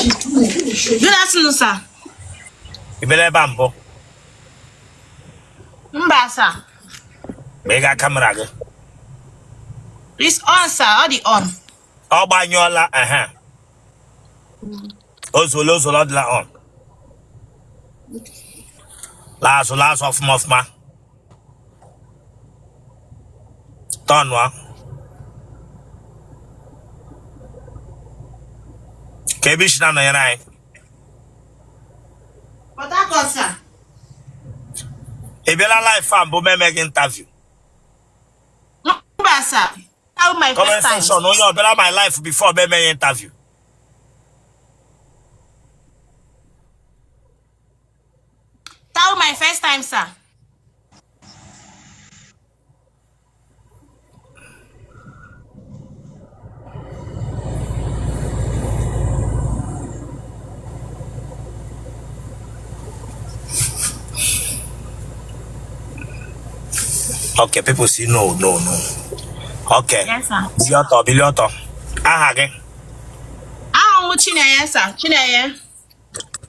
Good afternoon, sir. Ibele bambo. Mba, sir. Mega camera gị. It's on, sir. Already on. Ọ gbanyụọla ozolo dịla on. Last ọfụma. Tọnụọ. Ka ebe isi na-anọnyere anyị. Port Harcourt, sir. Ị bịala live fan bụ meme gị interview. Mba, sir. How my first time? Conversation onye ọbịara my life before meme ya interview. How my first time, sir. Okay, people see no. Okay. Yes, sir. Bilioto. Aha gị. Chineye, sir. Chineye.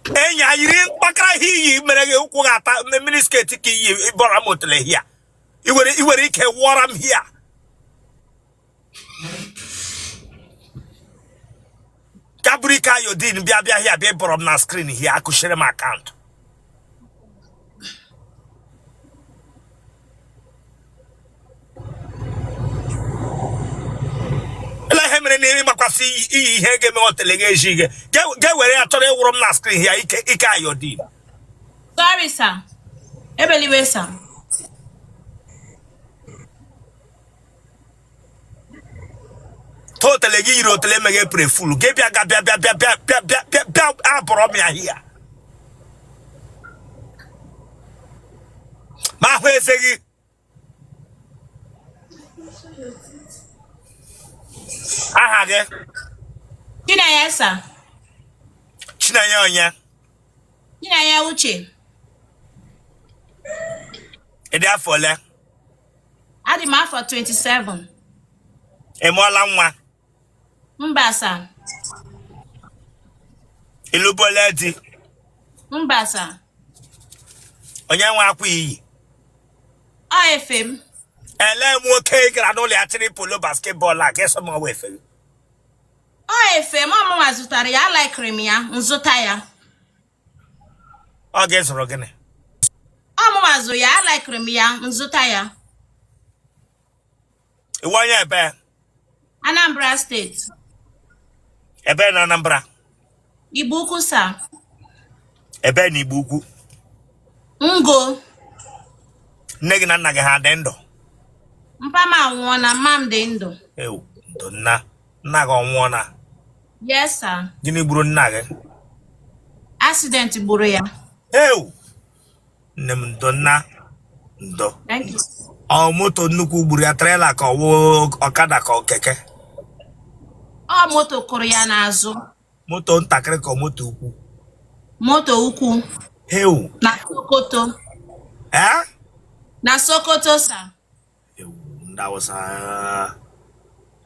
Enya yiri mkpakara iyi mere gị ụkwụ ga-ata miniskirt ka iyi bọra m Otele hia. Iwere ike wọra m hia. Kabrika Yodin bịa hia bịa bọrọ m na screen hia akụshire m akaụntụ. Mere na iri makwasị iyi ihe ga-eme Otele ga-eji gị ga-were ya chọrọ ịwụrụ m na screen ya ike Ayodin. Sorry, sir. Ebeliwe, sir. Otele gị yiri Otele meghe preful gị bịa abụrọ m ya hia. Ma ahụ eze gị. Aha gị. Chineye, sir. Chineye onye. Chineye Uche. Ị dị afọ ole? Adị m afọ 27. Ị mụọla nwa? Mba, sir. Ị lụbọla di? Mba, sir. Onye nwe akwa iyi? Ọ efe m. Ele nwoke gara n'ụlọ ya tiri polo basketball a ga-eso m ọwa efe. Ọ efe m ọmụma zụtara ya laikiri m ya nzụta ya. Ọ ga-ezụrụ gịnị? Ọmụma zụ ya laikiri m ya nzụta ya. Iwe onye ebe? Anambra State. Ebe na Anambra? Igbo Ukwu, sir. Ebe na Igbo Ukwu? Ngo. Nne gị na nna gị ha dị ndụ? Mpa m anwụọ na mma m dị ndụ. Ewu, ndụ nna gị ọnwụọ na? Yes, sir. Gịnị gburu nna gị? Accident gburu ya. Ewu, nne m ndụ nna ndụ. Thank you. Ọ moto nnukwu gburu ya trailer ka ọwụ ọkada ka keke? Ọ moto kụrụ ya n'azụ. Moto ntakịrị ka moto ukwu? Moto ukwu. Ewu. Na Sokoto. Eh? Na Sokoto, sir. Ewu, ndị Awụsa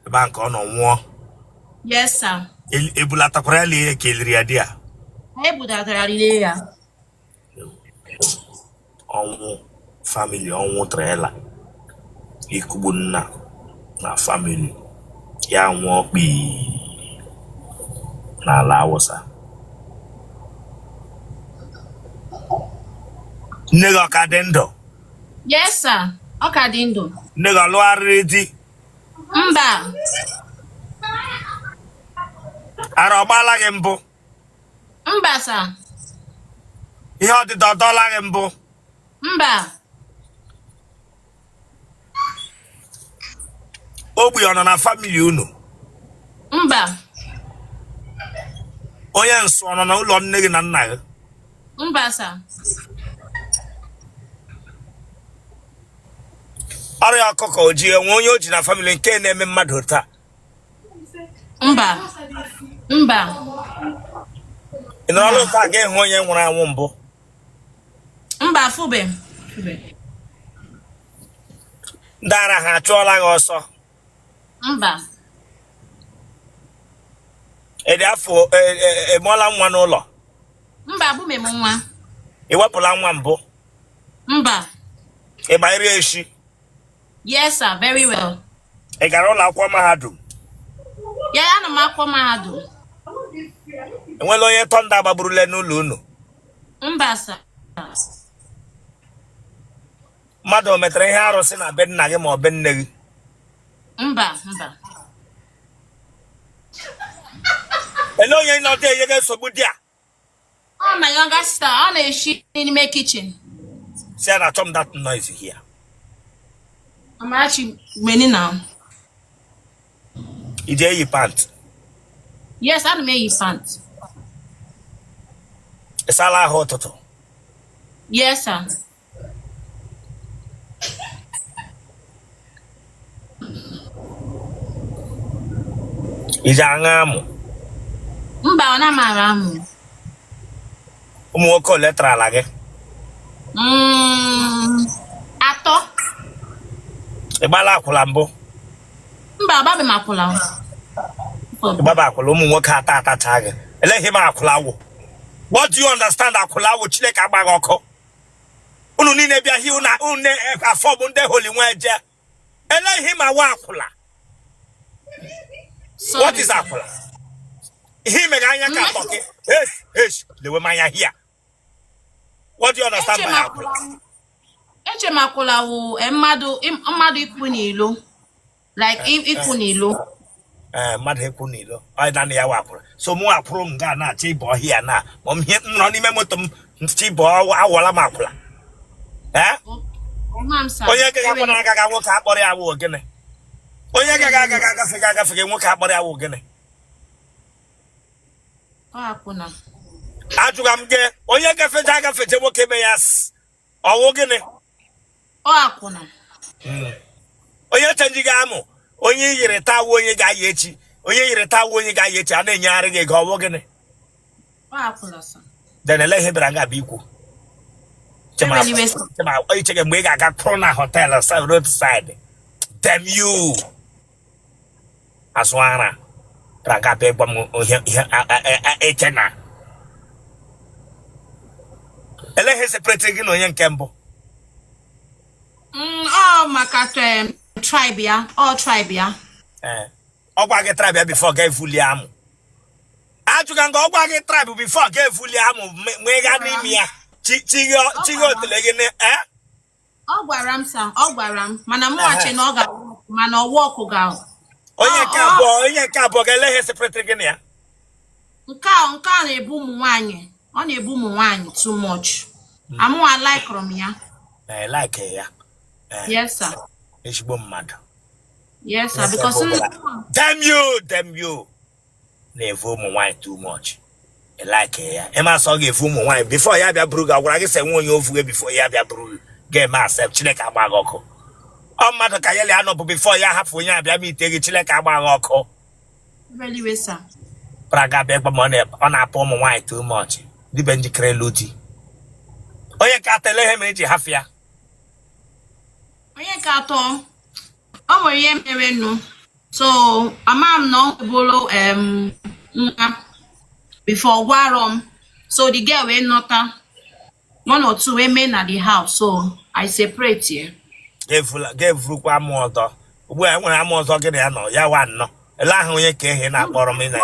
ebe a nke ọ nọ nwụọ. Yes, sir. Ebulatakwara ya lie ka eliri ya di ya? E budatara lie ya. Ọnwụ family ọnwụ trailer ikugbu nna na family ya nwụọ kpii n'ala Awụsa. Nne gị ọ ka dị ndụ? Yes, sir. Ọ ka dị ndụ. Nne gị ọ lụgharịrị di? Mba. Ara ọ gbaala gị mbụ? Mba, sir. Ihe ọdịda ọ dọla gị mbụ? Mba. Ogbi ọ nọ na family unu? Mba. Onye nsọ ọ nọ na ụlọ nne gị na nna gị? Mba, sir. Ọrịa ọkụkọ ojii enwe onye o ji na family nke na-eme mmadụ taa? Mba. Mba. Ị nọrọ n'ụlọ taa ga-ehụ onye nwụrụ anwụ mbụ? Mba, fube. Ndị ara ha achụọla gị ọsọ? Mba. Ede afọ emola nwa n'ụlọ. Mba, bụ m nwa. Iwepụla nwa mbụ. Mba. Ịbanyere echi. Yes, sir. Very well. Ị gara ụlọ akwụkwọ mahadum. Ya ana m akwụkwọ mahadum. Enwela onye tọnda gbagburule n'ụlọ unu. Mba, sir. Mmadụ o metere ihe arụsị na be nna gị ma ọ be nne gị. Mba. Ele onye nọdụ enye gị nsogbu dị a? Oh, my younger sister, ọ na-eshi n'ime kitchen. Si ya na achọ m that noise here. Amarachi, many now. Ị ji eyi pant. Yes, ana m eyi pant. Ị sala ahụ ụtụtụ. Yes, sir. Ị ji aṅụ amụ. Mba, ọ na-amara amụ. Ụmụ nwoke ole tara ala gị? 3. Ị gbala akwụla mbụ. Mba, agbabe m akwụla. Ị gbaba akwụla ụmụ nwoke atacha gị. Eleghị m akwụla awụ. What do you understand akwụla awụ? Chineke agbaghị ọkụ. Unu niile bịa hi unu afọ bụ ndị holi nwa eje. Eleghị m awụ akwụla. What is akwụla? Ihe ime ga anya ka atọ gị. Lewe m anya here. What do you understand by akwụla? Eche m akwụla wụ mmadụ ikwu n'ilo. Like ikwu n'ilo. Mmadụ ekwu n'ilo. Ọ dị na ya wakwụrụ. So mụ akwụrụ m ga na-achọ ịbọ ọhịa na. Ma m ihe nọ n'ime moto m chịbọ awọla m akwụla. Onye gaghị na-agaga nwoke akpọrọ ya wụ ogene. Onye gaghị agafe gị nwoke akpọrọ ya wụ ogene. Ajụga m gị onye agafeje nwoke ebe ya ọwụ gịnị? Ọ akwụna. Onye chenji gị amụ onye yiri tawo onye ga-ayị echi. Onye yiri tawo onye ga-ayị echi a na-enyegharị gị ego ọwụ gịnị? Ọ akwụna sa. Denele ihe bịara nga bụ ikwu. Chema ichege mgbe ị ga-aga kwụrụ na hotel roadside. Damn you. Asụ ara. Raga bịa gwa m ihe eche na. Eleghị separate gị na onye nke mbụ. Ọ maka tribe ya. Ọ tribe ya. Ọ gwa gị tribe ya before ga-evuli amụ. Ajụga nga ọ gwa gị tribe before ga-evuli amụ ma ị gaa n'ime ya. Chigo Otele gị Ọ gwara m sa, ọ gwara m. Mana mụ wachi na ọ ga-awụ mana ọwụ ọkụ ga-ahụ. Onye nke abụọ ga-eleghị separate gị na ya. Nke a na-ebu ụmụ nwaanyị. Ọ na-ebu ụmụ nwaanyị too much. Amụwa likere m ya. Like ya. Yes, sir. Ezigbo mmadụ. Yes, sir. Because damn you. Na-evu ụmụ nwaanyị too much. Like ya. Ema asọ ga-evu ụmụ nwaanyị before ya bịa buru gị agwara gị sị nwe onye ofu gị before ya bịa buru ga-eme accept Chineke agbaghị ọkụ. Ọ mmadụ ka ya le anọ bụ before ya hapụ onye abịa ma ite gị Chineke agbaghị ọkụ. Really well, sir. Praga bịa gba ọ na-apụ ụmụ nwaanyị too much. Dibe njikere lụdi. Onye ka atele ihe mere ji hafụ ya. Onye ka atọ ọ nwere ihe mere nụ. So ama m na ọ bụrụ nwa before gwara m. So the girl wee nọta 1 or 2 women at the house. So I separate here. Ga-evurukwa amụ ọzọ. Ugbu a enwere amụ ọzọ gị na ya nọ ya wa nnọọ. Ele ahụ onye ka ehe na-akpọrọ m na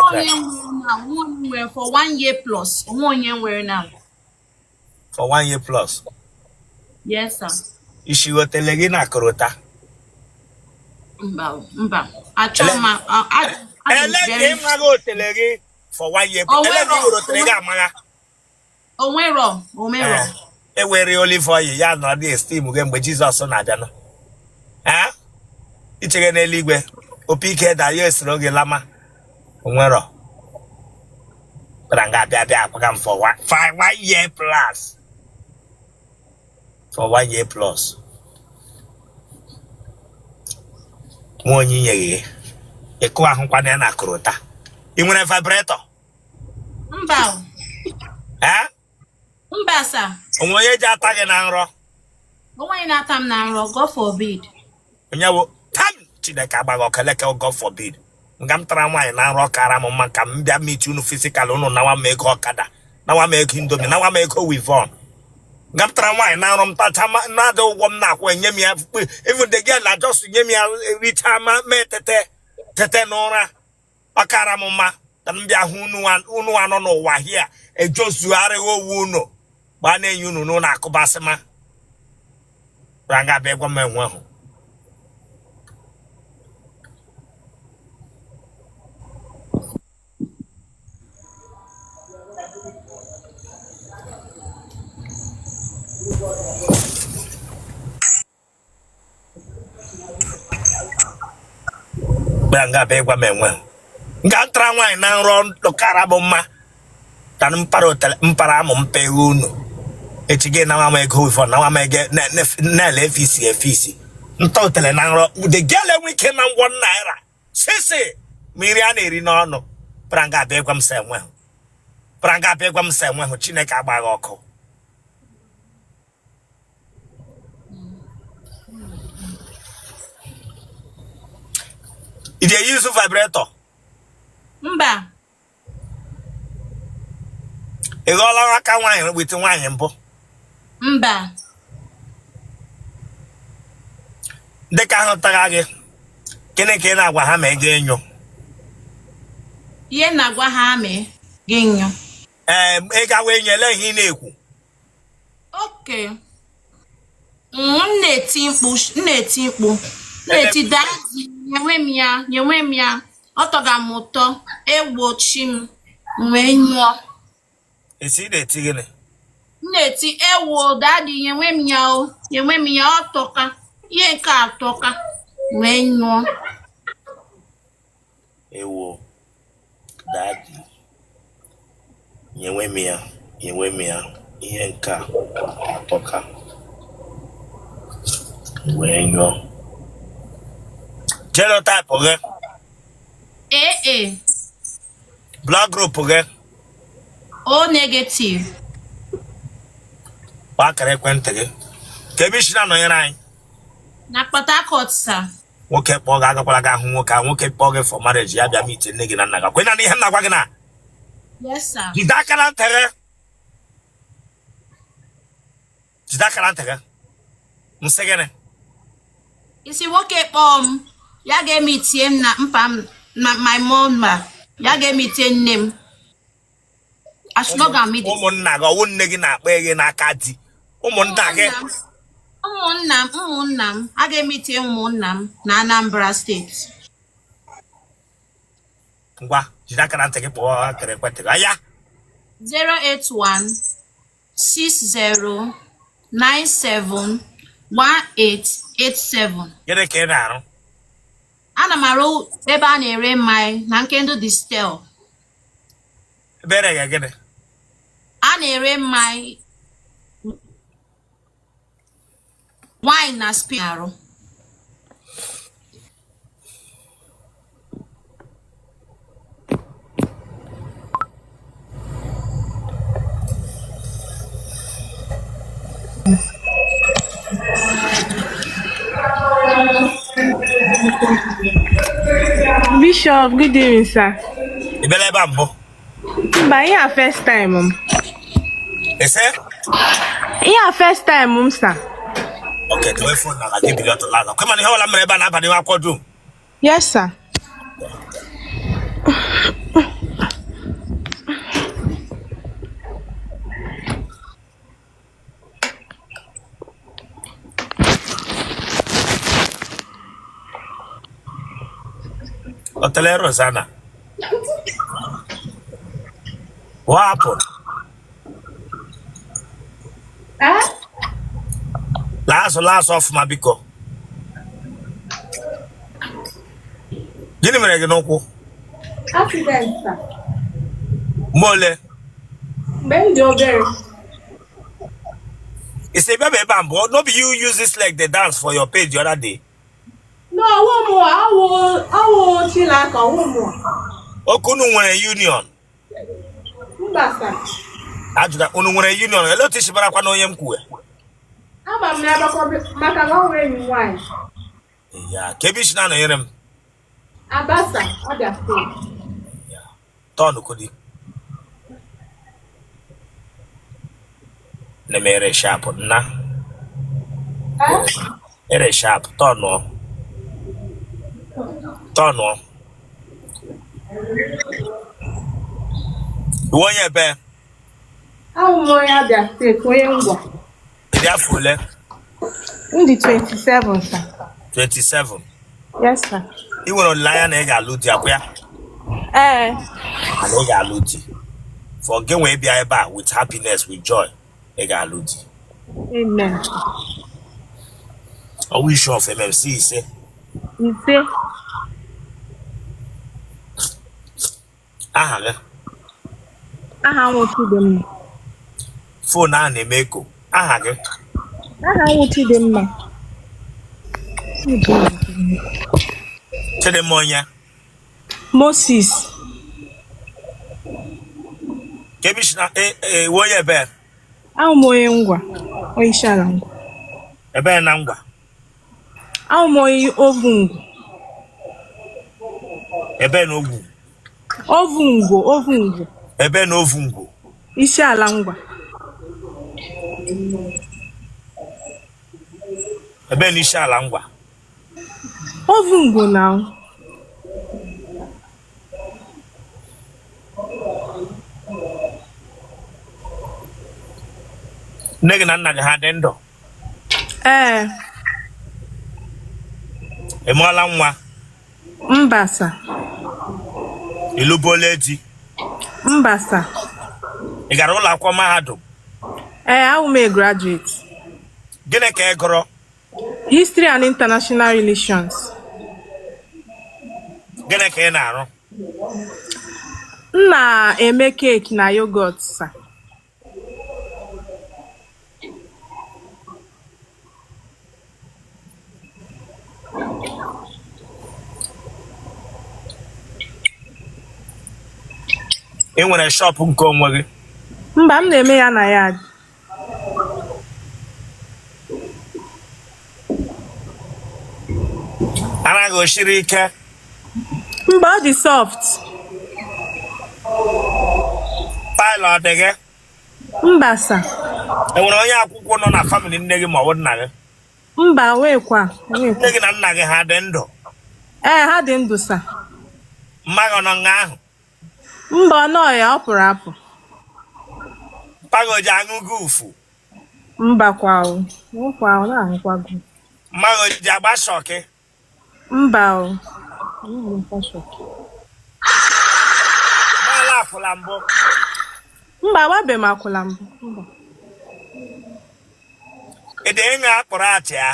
nwere for 1 year plus. Onwe onye nwere na. For 1 year plus. Yes, sir. Ishi Otele gị na Korota. Mba. Acho ma. Ele ka ị maga Otele gị for 1 year plus. Ele ka ị Otele gị amaga. Omero. Ewere olive oil ya nọ dị esteem gị mgbe Jizọs na-abịa nọ. Ichege n'eluigwe. Opi ike da ya esoro gị lama. Nwere. But nga bịa akwaga m for 1 year plus. For 1 year plus. Nwa onye nye gị. Ịkụ ahụkwana ya na Korota. Ị nwere vibrator? Mba. Mba, sir. Onwe onye ji ata gị na nrọ. Onwe na ata m na nrọ, God forbid. Onye wo tam Chineke agbaghị ọkaleke God forbid. ngam tara nwanyị na nrọ kara m mma ka m bịa meet unu physical unu nawa m ego ọkada nawa m ego indomie nawa m ego wivon ngam tara nwanyị na nrọ m tacha na-adị ụgwọ m na-akwụ enye m ya even the girl na just nye m ya richa ma mee tete n'ụra ọkara m mma ka m bịa hụ unu anọ n'ụwa hia ejozugharịghị owu unu gbaa na-enye unu n'ụlọ akụbasị ma nga bịa gwa m enwe hụ nga bịa gwa m enwe hụ nga ntara nwaanyị na nrọ lụkara bụ mma ka mpara amụ mpeghe unu echi gị na nwa ego wifọ na nwa ego na-ele efisi ntọ Otele na nrọ the girl enwe ike na ngwọ naira sisi mmiri a na-eri n'ọnụ para nga abịa gwa m sa enwe hụ para nga abịa gwa m sa enwe hụ Chineke agbaghị ọkụ ị ga-eyuzu vibrator mba ị ghọọla aka nwaanyị wete nwaanyị mbụ mba dịka ahụtagha gị gịnị ka ị na-agwa ha ma ị ga-enyo ihe na-agwa ha mee gị nyụ ị gawa enyela ihe ị na-ekwu oke m na-eti mkpu na-eti daji nyewe m ya ọ tọga m ụtọ egbochi m wee nyụọ esi na-eti gịnị m na-eti ewo dadi nyewe m ya ọ tọka ihe nke atọka wee nyụọ ewo dadi nyewe m ya ihe nke atọka wee nyụọ genotype gị AA blood group gị O negative akara ekwentị gị ka ebe isi na-anọnyere anyị na Port Harcourt sa nwoke kpọọ gị agakwala gị ahụ nwoke ahụ nwoke kpọọ gị for marriage ya bịa meet nne gị na nna gị kwena na ihe m na-agwa gị na yes sir jide aka na ntị gị nsị gịnị isi nwoke kpọọ m ya ga-emitie m na mpa m na my mom ya ga-emitie nne m ụmụnna gị ọwụ nne gị na-akpọ gị n'aka di ụmụnna gị ụmụnna m a ga-emitie ụmụnna m na Anambra steeti ngwa jide aka na ntị gị kpọọ akara ekwentị gị aya 08160971887 gịnị ka ị na-arụ ana m arụ ebe a na-ere mmanya na Nkendo Distel ebe ere ya gịnị a na-ere mmanya wine na spin arụ Bishop, good evening, sir. ibele ebe a mbụ But yeah, first time, ese Yeah, first time, sir. okay the phone na gị bido to laza kwema na ihe ọla mere ebe a na-abalị nwa akwọdụ Yes, sir. Otele Rosanna what happened last off ma biko gịnị mere gị n'ụkwụ Accident, sir. mole Ben Jobber. it's a baby bamboo no be you use this leg they dance for your page the other day No, one more. I will chill like a one more. okunu nwere union ajụda unu nwere union ele otu ishibara kwa na onye m kwuwe I'm never maka na ọrụ enyi nwanyị. ya ka ebe isi na-anọnyere m Abasa, Abia State. Yeah. Turn kudi. Nemere sharp na. Eh? Ere sharp. Turn on. Turn on. One year be. Ahụ m onye Abia State, onye Ngwa. Dia fule. Ndị 27, sir. 27. Yes, sir. You will lion egg allude ya. Eh. And egg allude. Forget where be able with happiness, with joy. Egg allude. Amen. I wish of MMC say. Ise. Aha. Aha nwụchi dị mma. Phone a na-eme eko. Aha gị. Aha nwụchi dị mma. Chedemonya. Moses. Kebishna woye be. Ahụ m onye Ngwa. Onye isi ala Ngwa. Ebe na ngwa. Ahụ m onye Ovungo. Ebe na ogwu. Ovungo. Ebe na ovungo. Isi ala Ngwa. Ebe na isi ala ngwa. Ovungo now. Nne gị na nna gị ha dị ndụ. Eh. Ị mụọla nwa. Mbasa. Ịlụbọla di. Mbasa. Ị gara ụlọ akwụkwọ mahadum. Ahụ m a graduate. Gịnị ka ị gụrụ? History and International Relations. Gịnị ka ị na-arụ? M na-eme keeki na yogurt, sir. Ị nwere shop nke onwe gị? Mba, m na-eme ya na yard. Anaghị osiri ike. Mba, ọ dị soft. Pile ọ dị gị? Mba, sir. E nwere onye akwụkwọ nọ na family nne gị ma ọ bụ nna gị? Mba, nwekwa. Nne gị na nna gị ha dị ndụ? Ha dị ndụ, sir. Mma gị nọ nga ahụ? Mba, ọ nọ ya, ọ pụrụ apụ. Mpa gị ji aṅụ gị ufu? Mba kwa o. Nwekwa o na-ahụkwa gị. Mma gị ji agba shọkị? Mba o. Gbala akwụla mbụ? Mba, agbabe m akwụla mbụ. Mba. Ị dị ịṅụ akpụrụ achị ya?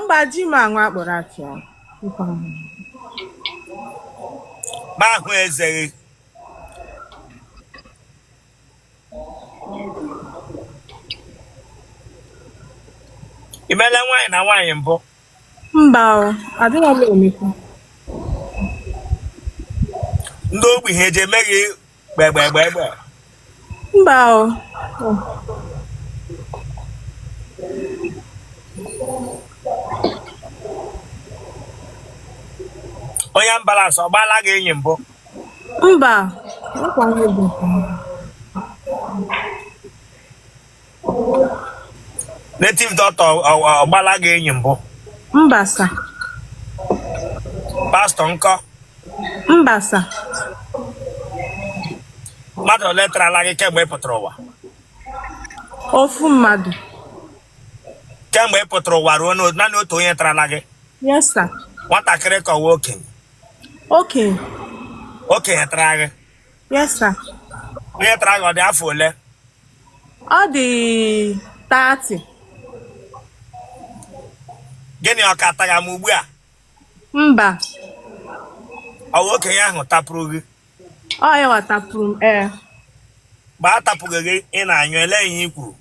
Mba, ji m aṅụ akpụrụ achị ya. Ma ahụ eze gị? Ị meela nwaanyị na nwaanyị mbụ? Mba o, adịghị m emekwa. Ndị ogbi ha eji eme gị gbegbe? Mba o. Onye ambulance ọ gbaala gị enyi mbụ? Mba. Native doctor ọ gbaala gị enyi mbụ? Mba, sir. Pastọ nkọ? Mba, sir. Mmadụ ole tarala gị kemgbe ị pụtara ụwa? Ofu mmadụ. Kemgbe ị pụtara ụwa ruo naanị otu onye tarala gị? Yes, sir. Nwatakịrị ka ọwa okenye? Okay. Okenye tara gị? Yes, sir. Onye tara gị ọ dị afọ ole? Ọ dị 30. Gịnị ọ ka taga m ugbu a? Mba. Ọwa okenye ahụ tapụrụ gị? Ọ ya watapụrụ m. Mgbe a tapụghị gị ị na-anyụ ele ihe i kwuru?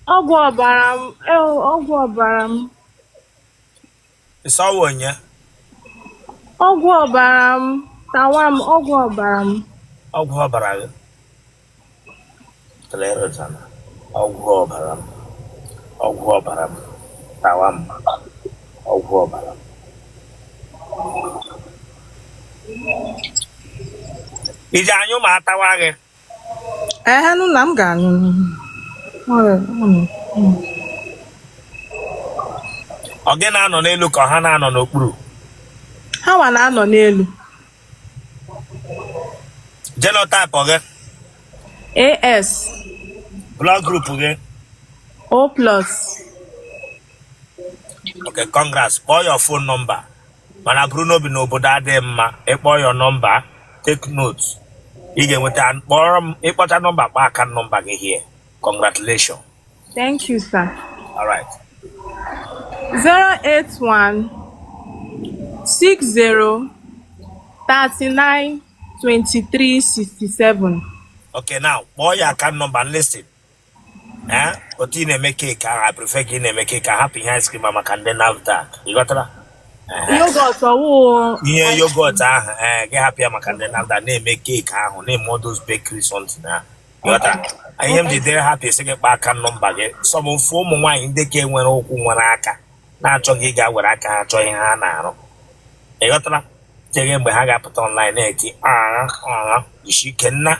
Ọgwụ ọbara m. Ịsọ ọwa onye? Ọgwụ ọbara m. Tawa m ọgwụ ọbara m. Ọgwụ ọbara gị? Ọgwụ ọbara m. Tawa m. ọgwụ ọbara. Iji anyụ ma atawa gị. Nụ na m ga-anyụ. Ọ gị na-anọ n'elu ka ha na-anọ n'okpuru? Ha nwa na-anọ n'elu. Genotype ọ gị? AS. Blood group gị? O+. Okay, congrats. Kpọọ your phone number. Mana bụrụ n'obi n'obodo adịghị mma, ịkpọọ your number, take note. Ị ga-enweta kpọrọ m ịkpọcha nọmba kpọọ aka nọmba gị here. Congratulations. Thank you, sir. All right. 081 60 39 23 67. Okay, now kpọọ ya aka nọmba and listen. Otu ị na-eme cake ahụ, I prefer ka ị na-eme cake ahụ, hapụ ihe ice cream maka ndị NAFDAC. Ị ghọtara? Yogurt ọwụ. Ihe yogurt ahụ, gị hapụ ya maka ndị NAFDAC na-eme cake ahụ, na-eme all those bakery something ahụ. Ị ghọtara? Ihe m ji dere hapụ isi gị kpaa aka nọmba gị. Sọbụ mfu ụmụ nwaanyị ndị ka nwere ụkwụ nwere aka na-achọghị ịga were aka ha chọọ ihe ha na-arụ. Ị ghọtara? Chere mgbe ha ga-apụta online na-eti isi ike nna.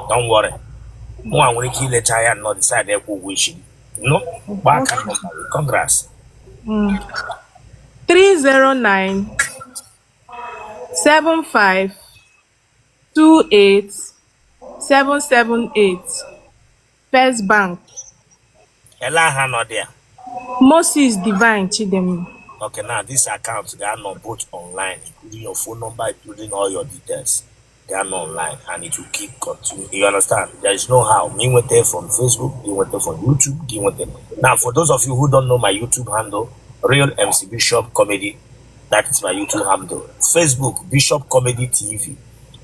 Don't worry. Nwa nwere ike ilecha ya nọ decide ekwu ụgwọ isi. No, gbaa aka nọmba gị. Congrats. 309 75 28 778 First Bank. Ele aha nọ there. Moses Divine Chidem. Okay, now this account they are not both online, including your phone number, including all your details. They are not online, and it will keep continuing. You understand? There is no how. Me went there from Facebook, you went there from YouTube, you went there. Now, for those of you who don't know my YouTube handle, Real MC Bishop Comedy, that is my YouTube handle. Facebook, Bishop Comedy TV.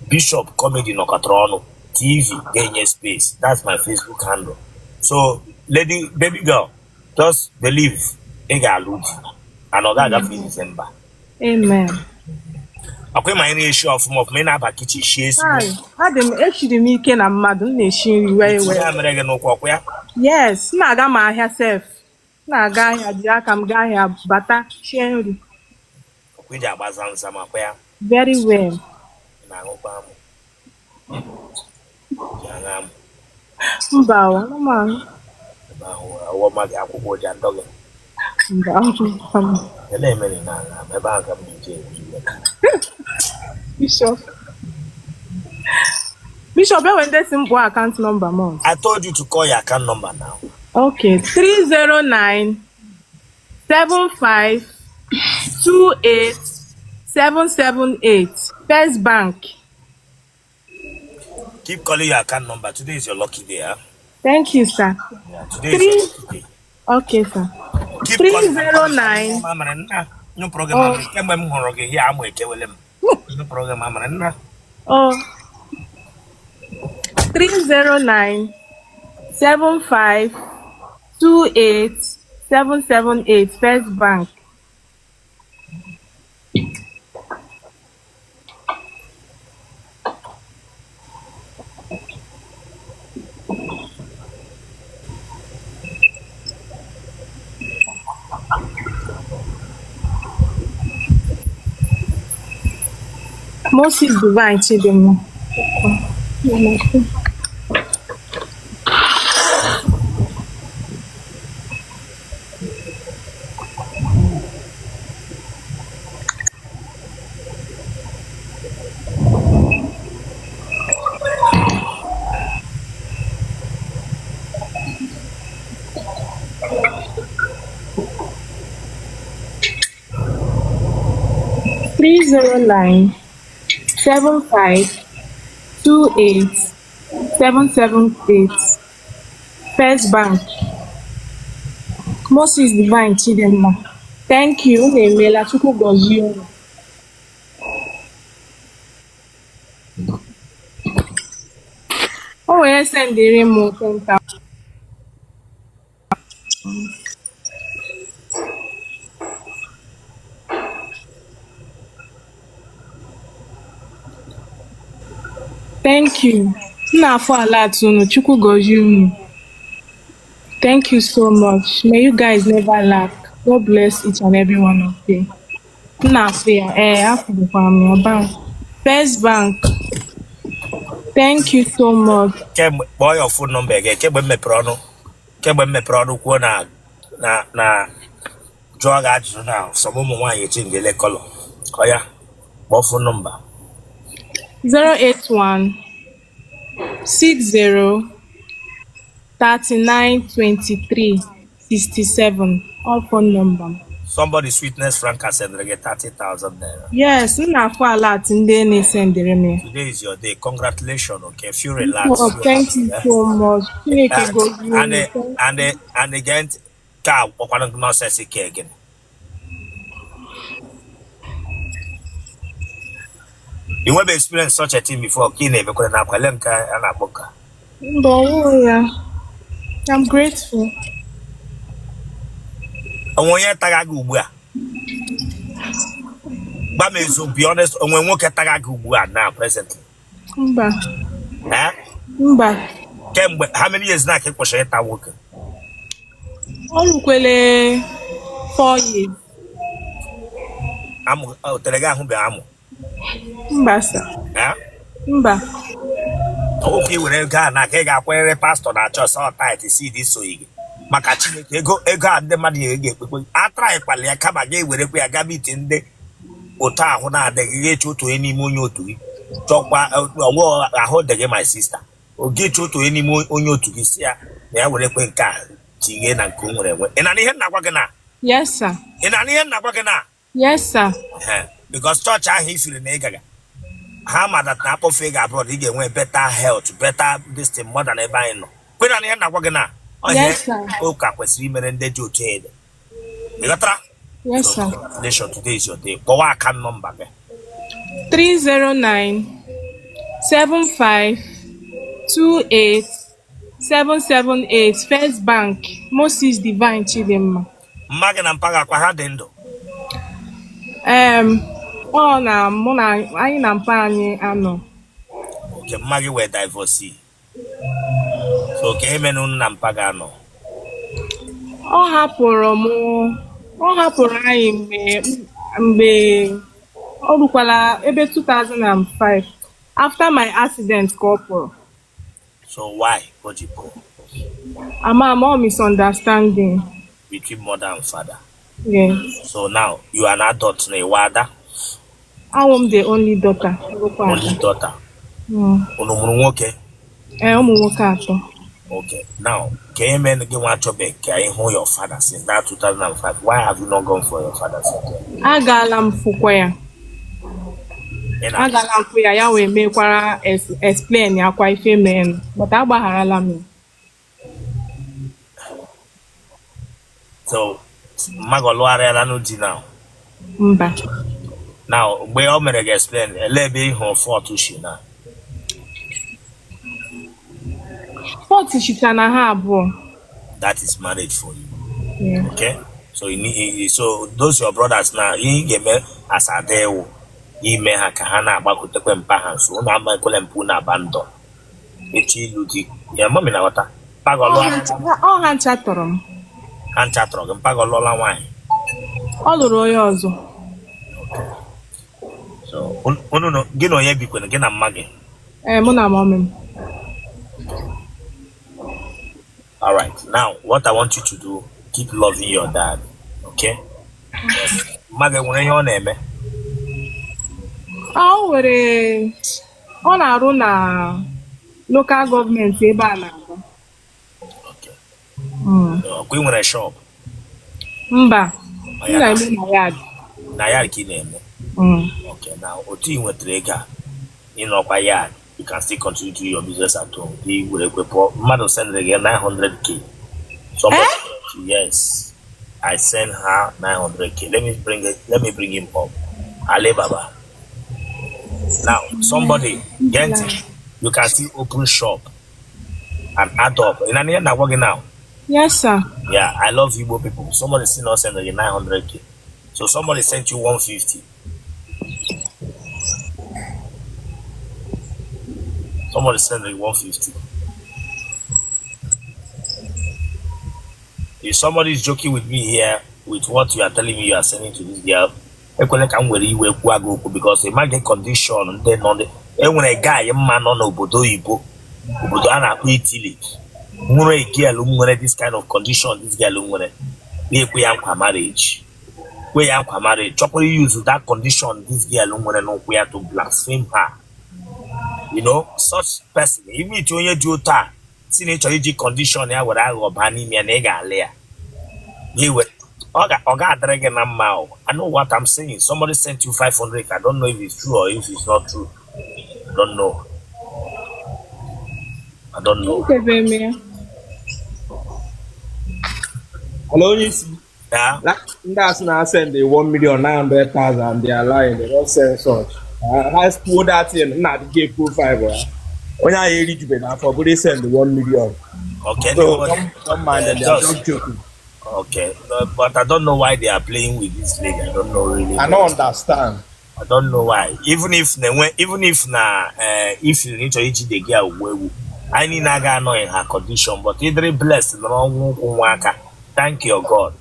Bishop Comedy Nokatrono TV, Genye Space. That's my Facebook handle. So, baby girl, just believe. Ega Ludi. And all that in December. Amen. Okay, my issue of me na bakichi shares. Adam echiri m ike na mmadụ na-eshi nri wee wee. Yes, na-aga m ahịa sef. Na-aga ahịa ji aka m gaa ahịa bata shie nri. We ji agbaza nza makwa ya. Very well. Na ngokwa m. Ya ngam. Mba wa, mama. Ba ho ma ga akwụkwọ ji andoge. Mba. Ele emere na ebe aka m ji Bishop, when there's simple account number, Mom. I told you to call your account number now. Okay, 309 75 28 778 First Bank. Keep calling your account number. Today is your lucky day, huh? Thank you, sir. Yeah, today is your lucky day. Okay, sir. Keep 309. No program. No program. Oh. 309 75 28 778 First Bank. Moses Divine Chidem. Three 309 75 28 778 First Bank. Moses Divine Chidemma. Thank you. Nemela Chukwu gozie unu. O wee sendịrị m 10,000. Thank you. N'afọ ala unu Chukwu gozie unu. Thank you so much. May you guys never lack. God bless each and every one of you. Na fair, after the family bank. First Bank. Thank you so much. Boy, your phone number again. Kemgbe mmepere ọnụ kwuo na jụọ gị ajụjụ na sọm ụmụ nwaanyị echengele kọlọ. Ọ ya, kpọọ phone number. 081 60 39 23 67. All phone number. Somebody sweetness Franca send get 30,000 naira. Yes, na for a lot in the send me. Today is your day. Congratulations. Okay, if you relax. Oh, thank you so much. And again, car okwana nonsense again. You never experienced such a thing before. Kine because na kwalenka ana boka. I'm grateful. Onye taga gị ugbu a. Gba me so be honest, onwe nwoke taga gị ugbu a now presently. Mba. Eh? Mba. Kemgbe how many years na ka kwesịrị ịta nwoke? Olukwele 4 years. Otele gị ahụ bịa amụ. Mba sir. Eh? Mba. Oke iwere ego a na ka ị ga-akwanyere pastọ na chọọchị ọtaịtị si dị so gị. Maka Chineke ego a ndị mmadụ ga-ekpekpe atrai kpali ya kama ga-ewerekwa ya gaba ite ndị otu ahụ na-adịghị ga-eche otu onye n'ime onye otu gị chọkwa ọgwụ ahụ dị gị my sister oge eche otu onye n'ime onye otu gị si ya na ya werekwe nke a tinye na nke o nwere enwe ị na ihe nna-agwa gị na Yes sir. ị na ihe nna-agwa gị na Yes sir. because chọọchị ahụ ifiri na ịgaga ha madat na akpọfe ị ga-abụrọd ị ga-enwe better health better this thing more than ebe anyị nọ kwe na ihe nna-agwa gị na Yes, sir. ụka kwesịrị imere ndị dị otu ede. Ị ghọtara? Yes, sir. Nation, today is your day. Kpọwa aka nọmba gị. 309 75 28 778 First Bank, Moses Divine Chidimma. Mma gị na mpa gị akwa ha dị ndụ. Ọ na mụ na anyị na mpa anyị anọ. Oke, mma gị wee divorcee. So ka emenu nna mpa gị anọ. Ọ hapụrụ anyị mgbe ọ rukwala ebe 2005 after my accident ka ọ pụrụ. So why Ojipo? Ama misunderstanding Between mother and father. Yes. So now you are an adult na iwada. I'm the only daughter. Only daughter. Unu mụrụ nwoke? Ụmụ nwoke atọ. Okay. Now, can you men give one job can you hold your father since that 2005? Why have you not gone for your father since? Agala m fụkwa ya. Agala m fụ ya ya wee mekwara explain ya kwa ife men, but agbagharala m. So, magolo arịala n'ụdị now. Mba. Now, mgbe o mere ga-explain, elebe ihe fort shi na. Fort shita na ha abụọ. That is marriage for you. Yeah. Okay? So, so those your brothers now, you get me as a day, ime ha ka ha na-agbakutekwe mpa ha nso ụnụ ama ekwele mpụ na abandon. Echi ilu di. Ya mami na ghọta. Pagolo. Ọ ha ncha tọrọ m. Ha ncha tọrọ gị mpagolola nwaanyị. Ọ lụrụ onye ọzọ. So, unu gị na onye bikwere gị na mma gị? Mụ na mọmị m. All right. Now, what I want you to do, keep loving your dad. Okay? Mma gị nwere ihe ọ na-eme? Ọ na-arụ na local gọọmenti ebe a na-agba. Okay. Ọkwa ị nwere shop? Mba. M na-eme na yard. Na yard ka ị na-eme? Okay. Now, otu ị nwetara ego a, ị nọkwa yard, you can still continue to do your business at home. Ị were kwepụ mmadụ sendịrị gị 900k. Yes. I send her 900k. Let me bring him up. Ali Baba. Now, somebody get it. You can still open shop and add up. In an end, I'm working now. Yes, sir. Yeah, I love Igbo people. Somebody still not sending you 900k. So somebody sent you 150. Somebody sent you 150. If somebody is joking with me here, with what you are telling me you are sending to this girl. Because imagine condition then on the when a guy man on obodo Igbo obodo a na-akpọ Otele nwere a girl nwere this kind of condition, this girl nwere na-ekwe ya nkwa marriage. Where you are married, chocolate use that condition, this girl no where to blaspheme her. You know, such person, even if you do that, teenage condition here where I go banning me and egg layer. You will Oga dragon mouth. I know what I'm saying. Somebody sent you 500. I don't know if it's true or if it's not true. I don't know. I don't know. Hello, you see. Yeah. That's not send the 1,900,000. They are lying. They don't send such. I spoke that in not give profile. When I eligible now for they send the 1 million. Okay. So don't mind them. They are just joking. Okay, but I don't know why they are playing with this lady. I don't know really. I don't understand. I don't know why. Even if you need to eat the girl, I need to know in her condition. But it's very blessed. Thank you, God.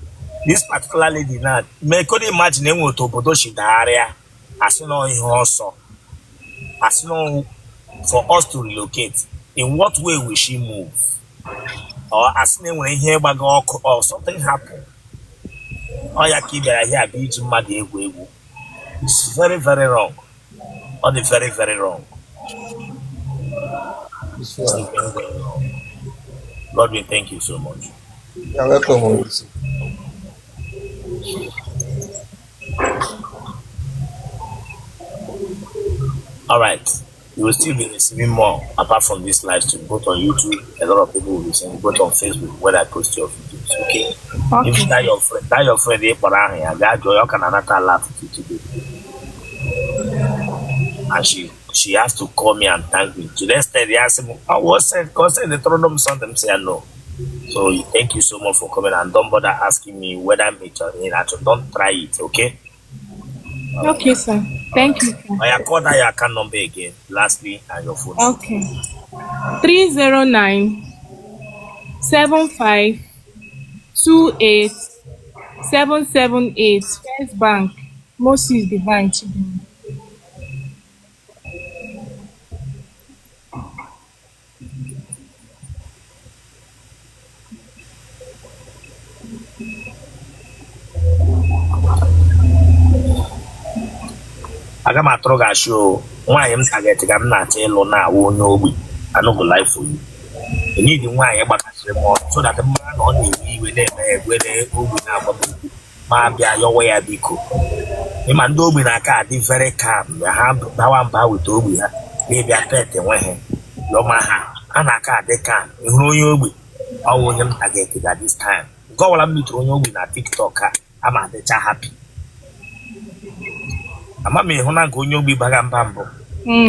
This particular lady now, me could imagine what to put she area as you know also. As you know, for us to relocate, in what way will she move? Or as when here or something happened. Or ya keep here beach mad. It's very, very wrong. Or the very, very wrong. God, we thank you so much. You're welcome. All right. You will still be receiving more apart from this live stream, both on YouTube. A lot of people will be seeing both on Facebook when I post your videos. Okay. If that your friend, you can another laugh today. And she has to call me and thank me. Today, they asked me, "I was said, concern the throne something." Say no. So thank you so much for coming and don't bother asking me whether I'm in Acho. Don't try it, okay? Okay, sir. Thank you, sir. I call that your account number again, lastly, and your phone. Okay. 309 75 28 778 First Bank, Moses Divine Children. Aga m atụrụ gị ashị o nwaanyị m target ga m na-achọ ịlụ na-awụ onye ogbi anụgụ life for you. You need nwaanyị gbakasịrị m ọtụ so that mma na ọ na-ewe iwe na-eme egwe na ogbi na-agba m ukwu ma bịa yọwa ya biko. Ịma ndị ogbi na-aka adị very calm ya ha bawa mba weta ogbi ha na-ebịa pet enweghị yọma ha na-aka adị calm. Ịhụrụ onye ogbi ọwụ onye m target ga this time. Nke ọbụla m metụrụ onye ogbi na TikTok ha ama adịcha happy. Ama m ịhụ na nke onye ogbi baga mba mbụ.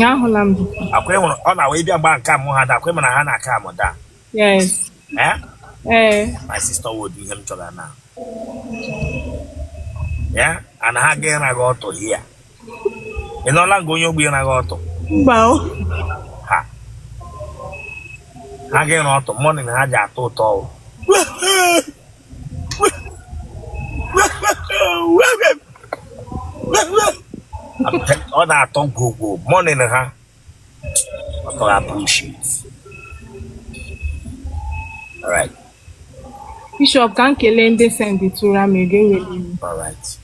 Ahụla m. Akwa ịhụrụ ọ na-awa ịbịa gba nke amụ ha da akwa ịmana ha na-aka amụda. Yes. My sister would ihe m chọrọ na. Yeah, and ha ga-ịra gị ọtọ here. Ị nọla nke onye ogbi ịra gị ọtọ? Mba o. Ha ga-ịra ọtọ morning ha ji atọ ụtọ o. Ọ na-atọ gogo morning ha ọ appreciate. All right. Bishop ka nkele ndị senditụra m ga-eweli. All right.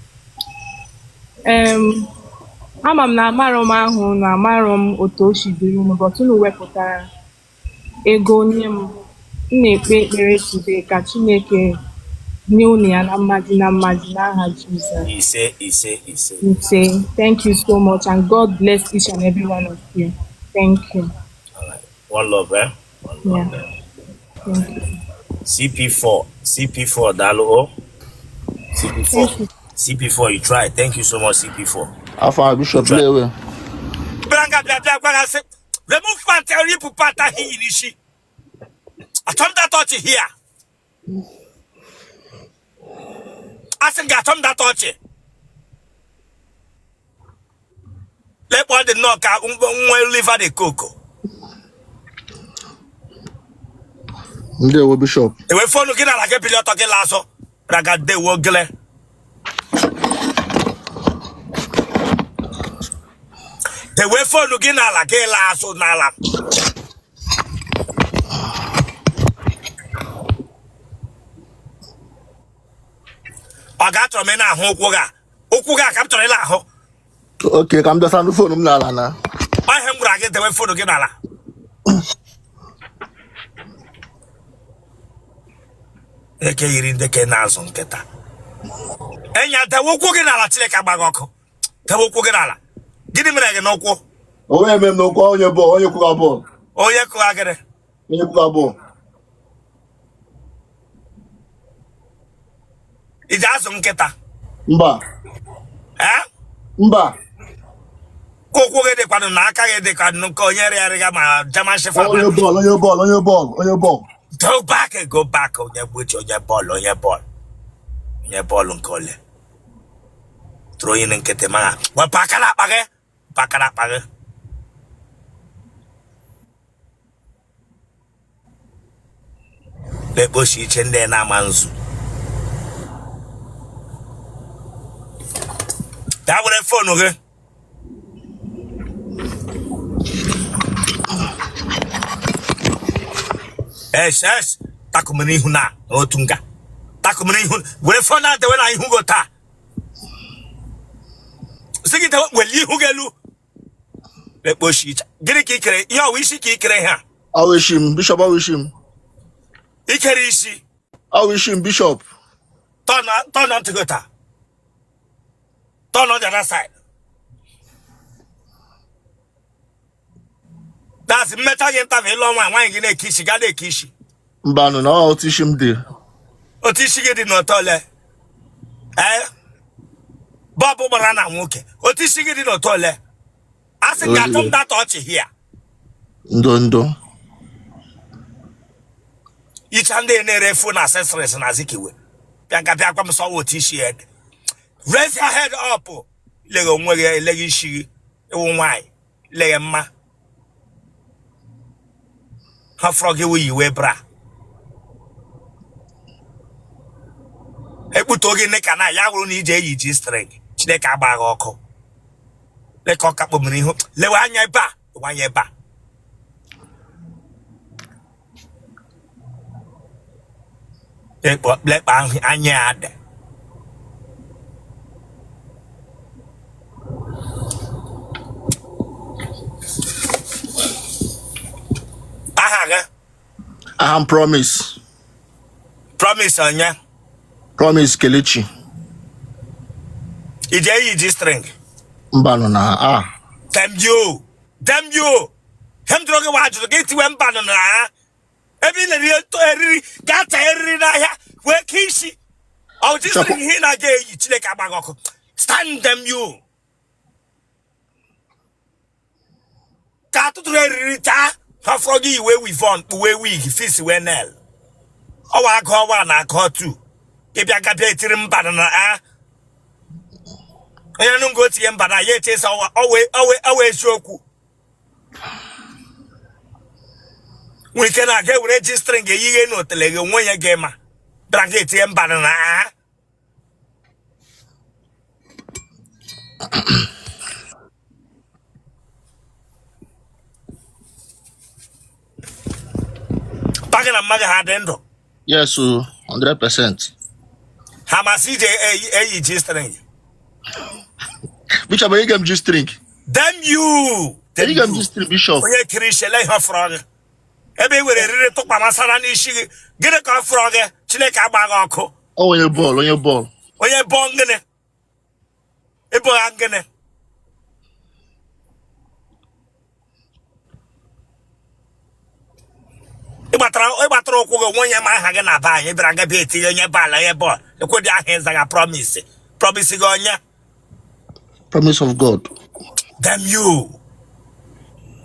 Ama m na amarọ m ahụ na amarọ m otu o si dịrị unu but unu wepụtara ego nye m na-ekpe ekpere today ka Chineke nye unu ya na mmadụ n'aha Jesus. Ise. Thank you so much and God bless each and every one of you. Thank you. All right. One love, eh? One love. Yeah. Thank you. CP4 Dalo. CP4 you try. Thank you so much CP4. Alpha Bishop Lewe. Remove Panteri Pupata Hinishi. I told that touch here. I think I told that touch. Let one the knock out liver the cocoa. Lewe Bishop. They were for looking at like a pilot talking lasso. Raga de wogle. The way for looking at like a last on Nala. I got to mena Hokuga. Okuga come to the Laho. Okay, come to the phone Nalana. I am going to get the way for looking at. In the canals on Keta. And yet, the Wokuganala Tileka. The Wokuganala. Give him like an oko. Oh, I mean, no call your ball, you could have ball. Oh, yeah, Kuagere. You could have ball. It has on Keta. Mba. Eh? Mba. Koko de Panaka, de Canuco, Yerigama, Jamasha. On your ball, on your ball, on your ball, on your ball. Go back and go back on your witch, on your ball, on your ball. Your ball on call. Throw in and get the man. Well, pack it up again. Pack it up again. Let bush each and then a man's. That would have fun, okay? Yes. Takumani huna, Otunga. Takumani hun. When I found out when I go ta. Sing it out when you gelu. Let bush each. Get a kicker. You wish he kicker here. I wish him, Bishop, I wish him. Ikerishi. I wish him, Bishop. Turn on to go ta. Turn on the other side. That's metal in long one in a kishi, got a kishi. Mbano, no, I'll teach him there. Otishi did not tell eh? Babu Barana Muke. Otishi did not tell her. I said, that touch here. Ndondo. Each and then a phone accessories and Azikiwe. Piankapia saw what she had. Raise your head up. Lego Mwege, Legishi, why? Legma. How froggy will you wear bra? I put Togi Nekana, Yawu need a string. Chideka Bagoko. Le cock up with me. Lewanya ba, 1 year ba. They put black bang and yard. Promise. Promise on ya. Promise Kelechi. Ije string. Mbano na Damn you. Hem droge watch to get to mbano na. Ebi le ri to eri gata eri na ya. We kishi. I just string hin again chileka bagoko. Stand them you. Kato to eri ta. How froggy where we found where we fish when nell. Oh, I call one, I call two. If I got a trim banana, I don't go to him, but I yet is always shoku. We cannot get registering a year not the leg when you game. Drag it him banana. Pagana Maga had endo. Yes, 100%. Hamasije a G-string. Bishop, I can just drink. Damn you! You can just drink, Bishop. Oye Krisha like her frog. Ebe we really took my masana nishi. Get a car frog, chileka bagako. Oh, on your ball, on your ball. Oye bongene. Ebo angene. Ibatro ko one yama haga na ba ye branga be ti ye bala ye bo e ko dia hands ga promise go nya Promise of God. Damn you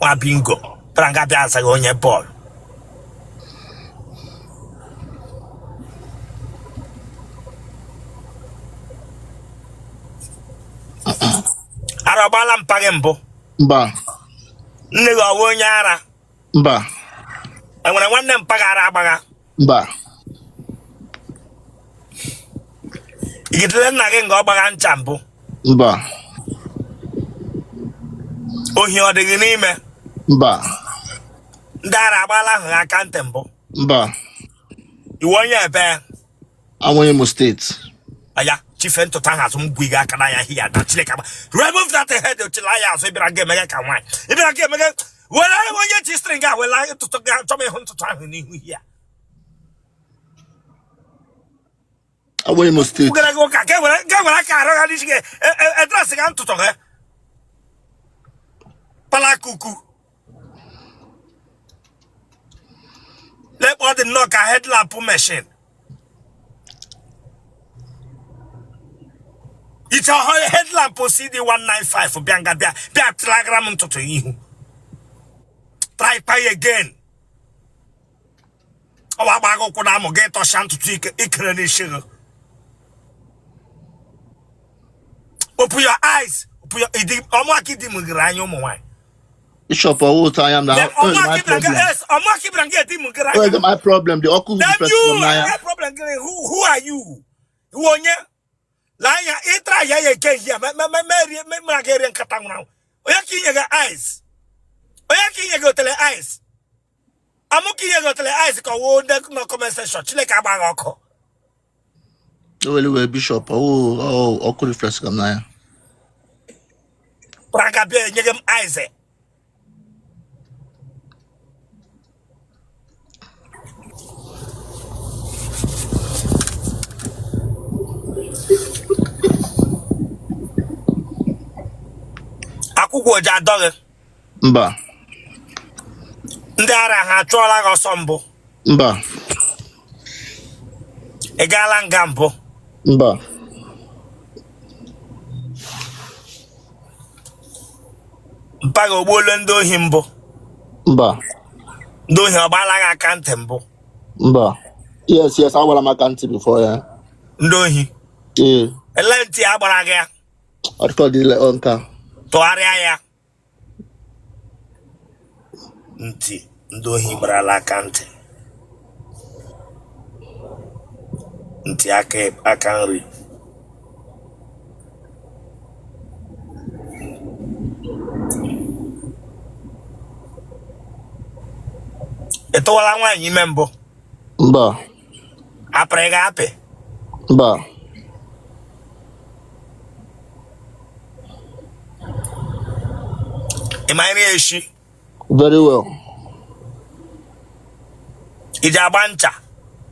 wa bingo branga be ansa go nya ball arabala mpagembo Mba. nne go wo nya ara Mba. I want one them pagara baga. Mba. Igitlen na gen go baga nchampo. Mba. Ohi ọ dịghị n'ime. Mba. Ndị ara agbala ahụ aka ntị mbụ. Mba. Iwu onye ebe. I'm Imo State. Aya, chief ntụta ha azụ mgbu ga aka na ya hiya na Chineke agba. Remove that head of Chilaya azụ ịbịara ga emege ka nwaanyị. Ịbịara ga emege were onye chi string a wela ntụtụ ga chọm ịhụ ntụtụ ahụ n'ihu ya. I'm Imo State. Ugara go ka ga were ka arụ ha n'isi ga address ga ntụtụ ha. Pala kuku. Let all the knock a headlamp machine. It's a headlamp CD195 for Bianga Bia telegram to you. Try pay again. Oh, I go Kodamo get or shan't to take a open your eyes. Open your Bishop, what I am now. Yes, I'm not keeping getting my problem. The Oku problem. Who are you? Who are you? Laya, itra ya again here. Magarian Katang now. Oyaking your eyes. Oyaking your Otele eyes. I'm looking at Otele eyes. No comment section. Chile Kabako. Well, Bishop, Oku refresh come now. Pragabe, Yagam eyes. Akwụkwọ ji adọghị. Mba. Ndị ara ha achụọla gị ọsọ mbụ. Mba. Ị gaala nga mbụ. Mba. Mpaghị ogbuole ndị ohi mbụ. Mba. Ndị ohi ọgbaala gị aka ntị mbụ. Mba. Yes, I want my country before, yeah. Ndị ohi. Yeah. Ele ntị a gbara gị ya. I call the onka. Tụgharịa ya. Ntị ndị ohi gbarala aka ntị. Ntị aka nri. Ị tụwala nwaanyị ime mbụ. Mba. Apịrị gị apị. Mba. Ị ma nri eshi? Very well. Ị ji agba ncha?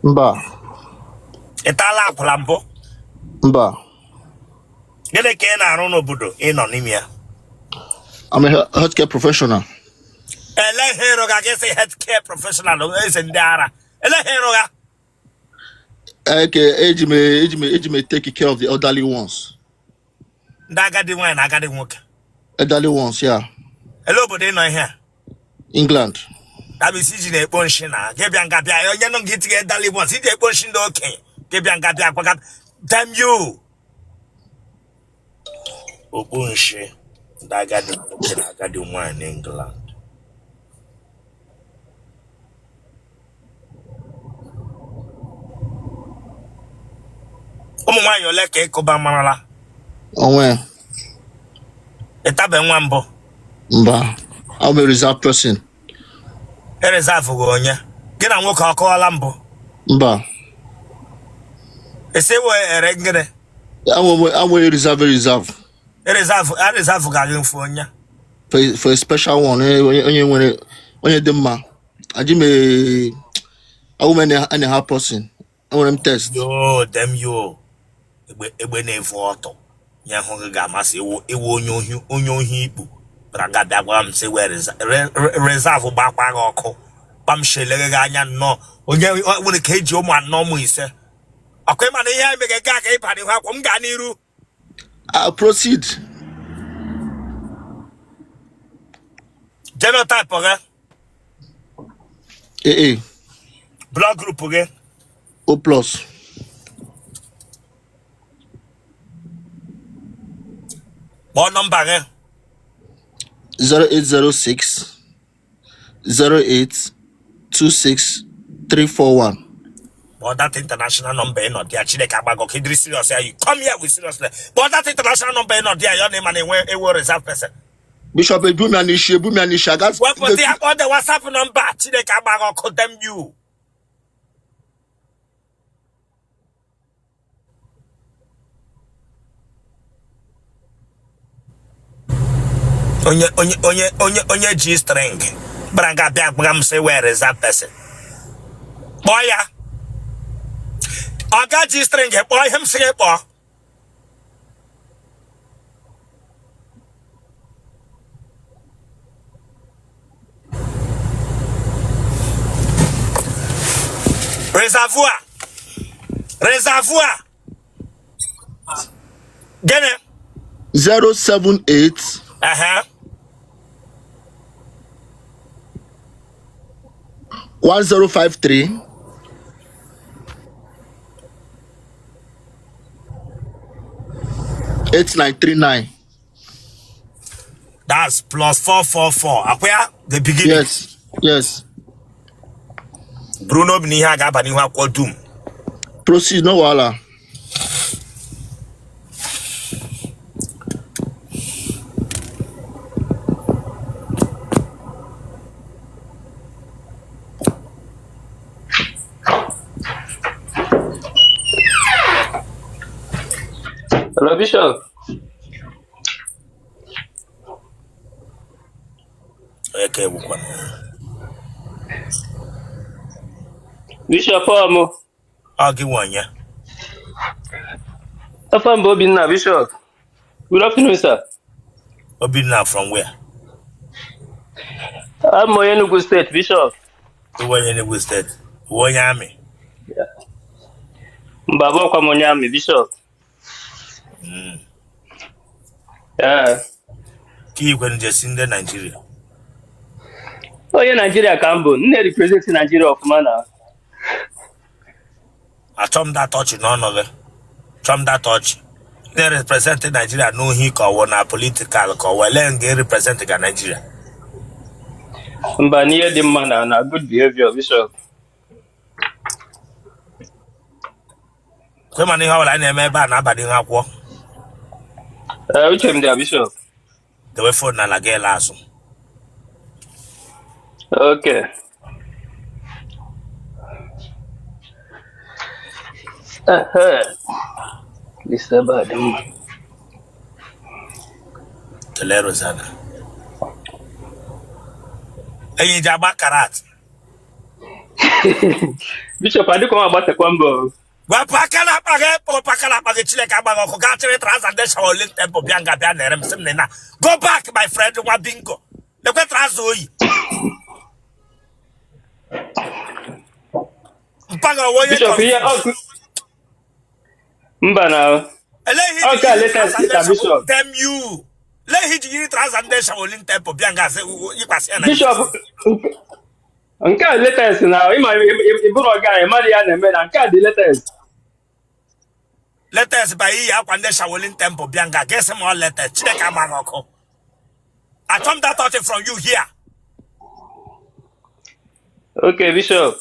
Mba. Ị taala akwụla mbụ? Mba. Gịnị ka ị na-arụ n'obodo ị nọ n'ime ya? I'm a healthcare professional. Ele hero ga gị sị healthcare professional eze ndị ara. Ele hero ga? Okay, age may take care of the elderly ones. Ndị agadi nwaanyị na agadi nwoke. Elderly ones, yeah. Ele obodo ị nọ ihe a? England. Dabisi ji na-ekpo nshi na gebịa nga bịa onye nọ gị tinye elderly ones iji ekpo nshi ndị okenye gebịa nga bịa gwaga damn you. Okpo nshi ndị agadi nwoke na agadi nwaanyị n'England. Ụmụ nwaanyị ole ka ịkụba marala? Onwe. Ịtabe nwa mbụ? Mba. I'm a reserved person. E reserve gị onye? Gị na nwoke ọkọwala mbụ? Mba. Ese we ere ngịrị? I'm a reserve. E reserve ga gị mfu onye? For a special one, onye dị mma. I woman anyhow person. I want them test. Yo, them yo. Egbe na-efu ọtọ. Nye hụ gị ga-amasị ewu onye ohi ikpu. Braga bịa gwa m sị we reserve gbakwa gị ọkụ. Kpam shelere gị anya nnọọ. Onye nwere ka eji ụmụ anọ ụmụ ise. Ọkụ ịma na ihe anyị meghe gaa ka ịba n'ihu akwụ m gaa n'iru. I'll proceed. Genotype gị? AA. Blood group gị? O plus. Kpọọ nọmba gị? 0806 08 26 341. But that international number is not there. Chineke agbago kidri serious. You come here with seriously. But that international number is not there. Your name and a reserve person. Bishop Ebumianishi. I got What put the on the WhatsApp number? Chineke agbago condemn you. Onye G string. Branga biak say where is that person? Boy ya. Oga G string boy him say boy. Reservoir. Get it? 078 1053 8939. That's plus 444. Akwea the beginning. Yes. Bruno Biniha Gabaniha Quadum. Proceed, no wala. Hello, Bishop. Okay, Bishop, I'll give one, yeah. I'm Bobina, Bishop. Good afternoon, sir. Obina from where? I'm Moyenugu State, Bishop. Who were in the state? Who army? Mbabo kwa Monyami, Bishop. Yeah. Key when just in the Nigeria. Oh, yeah, Nigeria, Cambo. They represent Nigeria of Mana. I told that touch none of it. From that touch. They represent Nigeria, no he call one political call. Well, then they represent Nigeria. But near the Mana and a good behavior, Bishop. Come on, how I never ban about in our war. Which am there, Bishop? The way for Nalagay last. Okay. This is about them. The Lerosana. Hey, Jabakarat. Bishop, I do come about the combo. Well, Pakala Chile Cabago, Gatri Transadesh or Link Temple Bianga Banner, Simena. Go back, my friend, one bingo. The Quetrazoi. Bishop, here, Mbana. Okay, let us see Bishop. Damn you. Let him Transadesh or Link Temple Bianga. Bishop. Anka letters now. Iburo guy, Mariana, man. Anka the letters. Letters by Yakwande Shawolin Temple Bianga. Guess some more letters. Chileka Maroko. I come that out from you here. Okay, Bishop.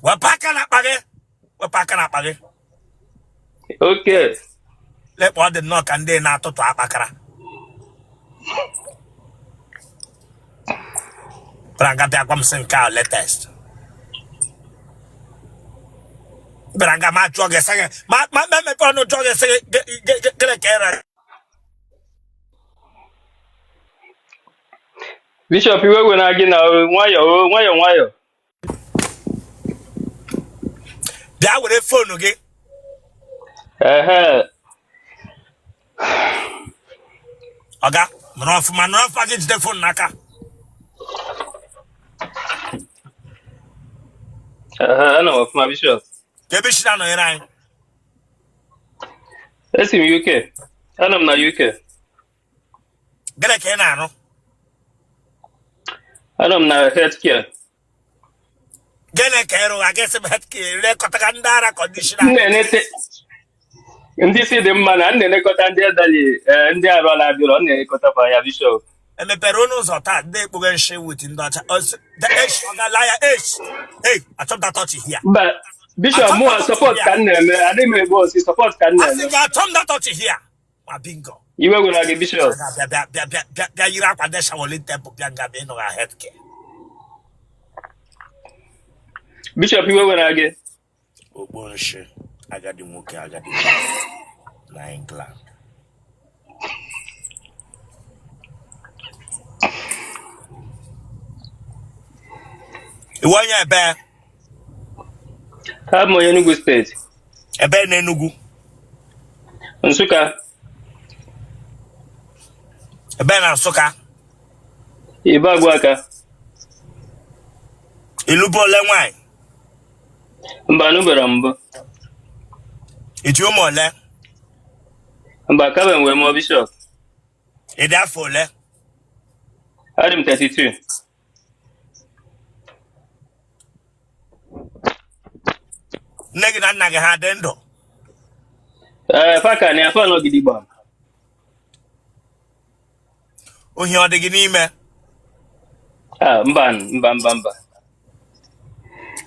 We're packing up again. Okay. Let what the knock and then out to Abakara. Branga Biakwam Senka letters. Branga ma drug a second. My no drug a second. Get a care. Bishop, you will again now. Why? That would a phone again. Oga, Manoff package the phone naka. I know of my Bishop. Kebishina no line. That's in UK. I'm not UK. Get a canano. I'm not healthcare. Get a caro, I guess I'm headkey, Lekotagandara condition. And this is the man and the Necotanda and they are all I do on the Cotapaya Bishop. And the Peronos or that they will share with in Dutch. The H on the liar H. Hey, I told that touchy here. But Bishop more support can I didn't go see support can I think I told that touchy here. ma bingo. Iwe were gị Bishop. Bịa yiri akwa ndị shawolin temple bịa nga bịa ịnọga healthcare. Bishop iwe were gị. Ogbonshi agadi nwoke agadi na England. Iwonye ebe? Ha mo Enugu State. Ebe na Enugu. Nsukka. Ebe na Nsukka. Ibagwaka. Ilubole nwanyị. Mba nubere mbụ. Iti ụmụ ole? Mba kabe nwe mo Bishop. Ịdị afọ ole? Adị m 32. Nne gị na nna gị ha dị ndụ? Faka ni afọ nọ gidigba. Ohi ọ dị gị n'ime? Mba.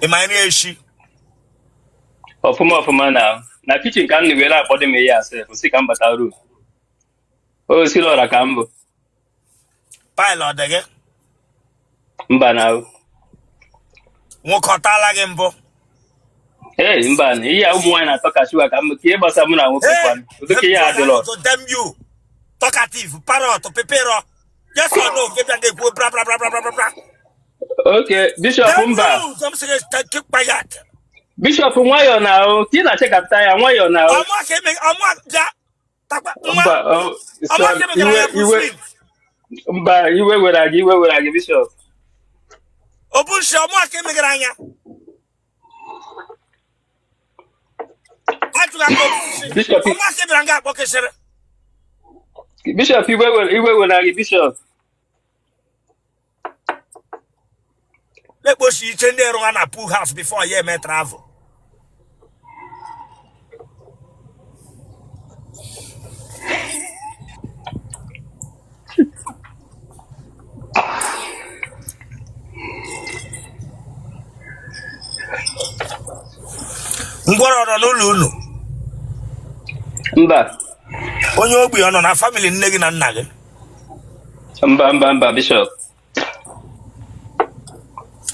Ị ma nri eshi? Ọfụma na kitchen ka m na-ewere akpọdo m ihe asị kwụsị ka m bata room. O si lọra ka m bụ. Paịlụ ọ dị gị? Mba na. Nwoke ọ taala gị mbụ? Mba na ihe ụmụ nwaanyị na-atọ ka shuga ka m ka ihe gbasara mụ na nwoke kwanụ. Ụdịka ihe adịrọ. Dem you. Talkative, parrot, pepero. Yes or no? Get that go bra. Okay, Bishop mba. Some say keep quiet. Bishop nwayọ na o, ka ị na-achịkapụta ya nwayọ na o. Mba, iwe were gị Bishop. Obushi ọmụ aka emegara anya. Bishop ọmụ aka emegara nga akpọ kesịrị. Bishop iwe were gị Bishop. Lekposhi iche ndị erụ na pool house before ya eme travel. Ngwọrọ nọ n'ụlọ unu? Mba. Onye ogbi ọ nọ na family nne gị na nna gị? Mba Bishop.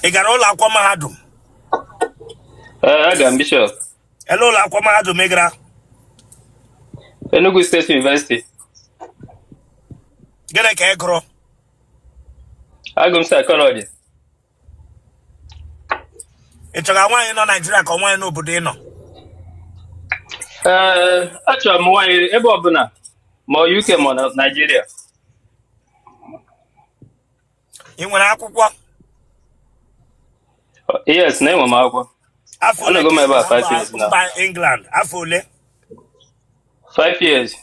Ị gara ụlọ akwụkwọ mahadum? Aga m Bishop. Ele ụlọ akwụkwọ mahadum ị gara? Enugu State University. Gịnị ka ị gụrụ? Agụ m psychology. Ị chọrọ nwaanyị nọ Nigeria ka nwaanyị n'obodo ị nọ? Achọrọ m nwaanyị ebe ọbụla ma UK ma Nigeria. Ị nwere akwụkwọ? Yes, na enwe m akwụkwọ. Afọ ole Anọgo m ebe a 5 years now. mba England? Afọ ole? 5 years.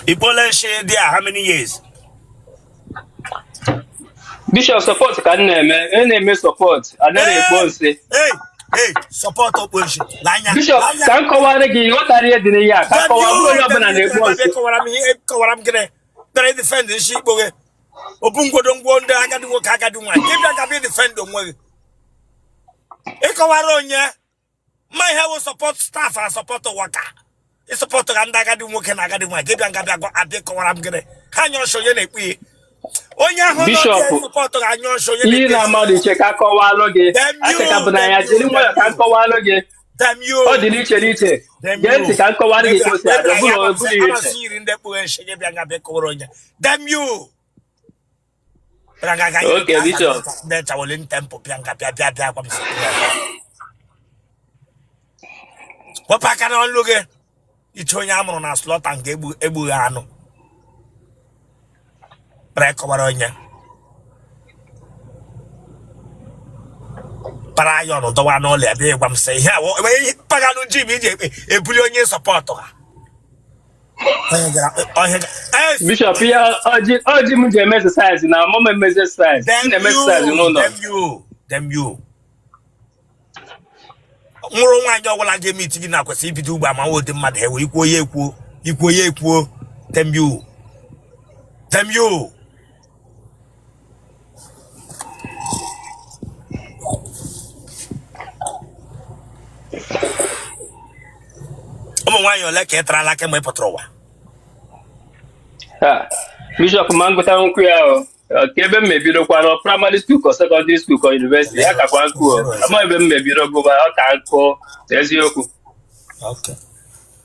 Igbo share there how many years? Bishop support ka na-eme support anaghị ekpo nsi. Hey, support okponshi. Lanya. Bishop ka m kọwara gị ịghọtara ihe dị n'ihe a ka kọwaa bụrụ onye ọbụla na-ekpo nsi. Kọwara m gịnị? Bere defend nshi Igbo gị. Obungodo ngwo ndị agadi nwoke agadi nwaanyị. Gịbịa ka bịa defend onwe gị. Ịkọwara onye ma ihe wụ support staff and support worker. Ị support ka ndị agadi nwoke na agadi nwaanyị. Gịbịa nga bịa abịa kọwara m gịnị? Ha nye ọsọ onye na-ekpu ihe. Onye ahụ Bishop support ga nye ọsọ onye ihe na-amadụ iche ka kọwalụ gị. Achịkapụ na ya jiri nwayọ ka nkọwalụ gị. Ọ dị n'iche n'iche. Gee ntị ka nkọwalụ gị ka o si adị ọbụla ihe iche. Damn you. Okay, Bishop. Wapaka na ọlụ gị iche onye amụrụ na slọta nke egbughị anụ. Kọwara onye para ya ọnụ dọwa n'ụlọ ebe ịgwa m sị ihe a paganụ jim iji ebuli onye sọpọtụ ha. Bishop ihe ọjị m ji eme exercise na mama emezi exercise na-eme exercise n'ụlọ. Dem you nwụrụ nwaanyị ọbụla ga-eme iti gị na-akwesị ibido ugbo ama nwoke mmadụ ewe ikwuo ya ekwuo. Dem you Ụmụ nwaanyị ole ka ị tara ala kemgbe ị pụtara ụwa? Bishop Mangota nkwu ya ka ebe m mebidokwa na primary school ka secondary school ka university ya kakwa nkwu ama ebe m mebido gụba ọ ka nkụ eziokwu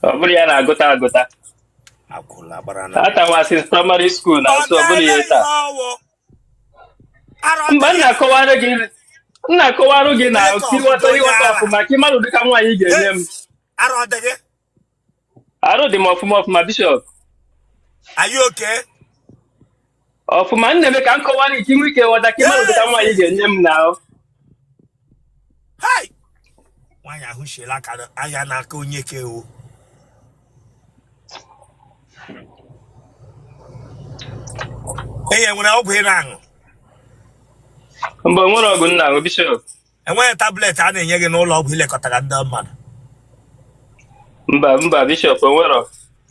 ọ bụrụ ya na-agụta agụta atawasị primary school na so ọ bụrụ ya taa mgbe m na-akọwarụ gị na ịghọta ọfụma ka ịmarụ dịka nwaanyị ga-enye m arụ dị m ọfụma Bishop. Are you okay? Ọfụma nne m ka m kọwara ike inwe ike ghọta ka ịmarụ dịka nwaanyị ga-enye m na nwaanyị ahụ shiela anya n'aka onye ke o. Nwere ọgwụ ị na-aṅụ? Mgbe nwere ọgwụ m na-aṅụ Bishop. Enweghị tablet a na-enye gị n'ụlọ ọgwụ ilekọtara ndị mmadụ? Mba Bishop enwero.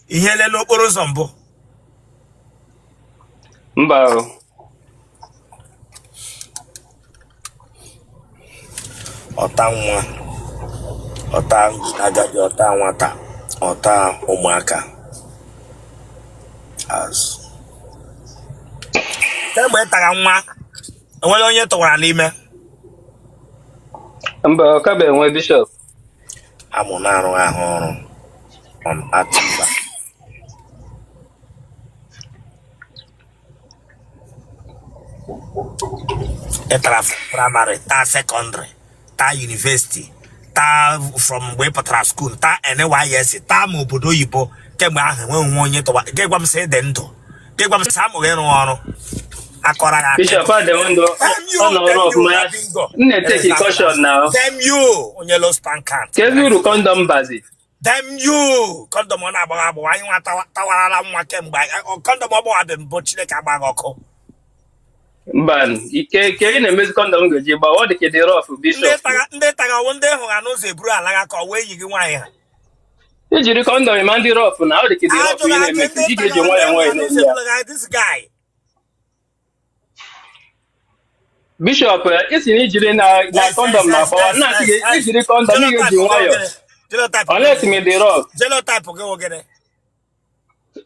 Ihe ele n'okporo ụzọ mbụ? Mba ọta nwa, ọta agadi, ọta nwata, ọta ụmụaka. Kemgbe ị tara nwa, enwere onye tụwara n'ime? Mba ọ ka bụ enwe Bishop. Amụ na-arụ ahụ ọrụ on activa. Etara primary, ta secondary, ta university, ta from mgbe ị pụtara school, ta NYSC, ta ma obodo oyibo kemgbe ahụ enweghị nwa onye tụwa. Gịgwa m sị dị ndụ, gịgwa m sị amụghị ịrụ ọrụ. Akọrọ ya Bishop Adewando ọ nọrọ ọfụma ya na-eteki caution na onye lo spankan ka ezi uru kọndọm bazi kọndọm ọ na-agbagha agbagha anyị nwa tawarala nwa kemgbe kọndọm ọ gbawabe mbụ Chineke agbaghị ọkụ. Mba ike ị na-emezi kọndọm ga-eji gba ọ dị ka dị rọf Bishop. Ndị tagawo ndị hụ ha n'ụzọ eburu alaga ka ọ wee yi gị nwaanyị ha. Ijiri kọndọm ma ndị rọf na ọ dị ka dị rọf ị na-emezi ị ga-eji nwayọ na-eme ya. Bishop isi na ijiri na kọndọm na akpọwa na-asị gị ijiri kọndọm ị ga-eji nwayọ unless me dị rọf. Genotype gị wogene?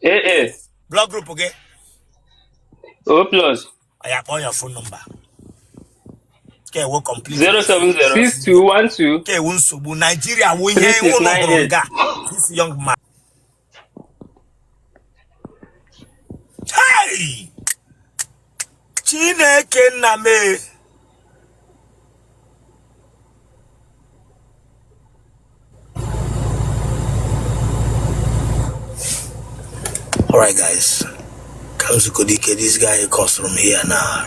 AA. Blood group gị? O plus. I call your phone number. Okay, we complete. 070-6212. Okay, we Nigeria. We here. This young man. Hey, Chineke na me. All right, guys. This guy comes from here now.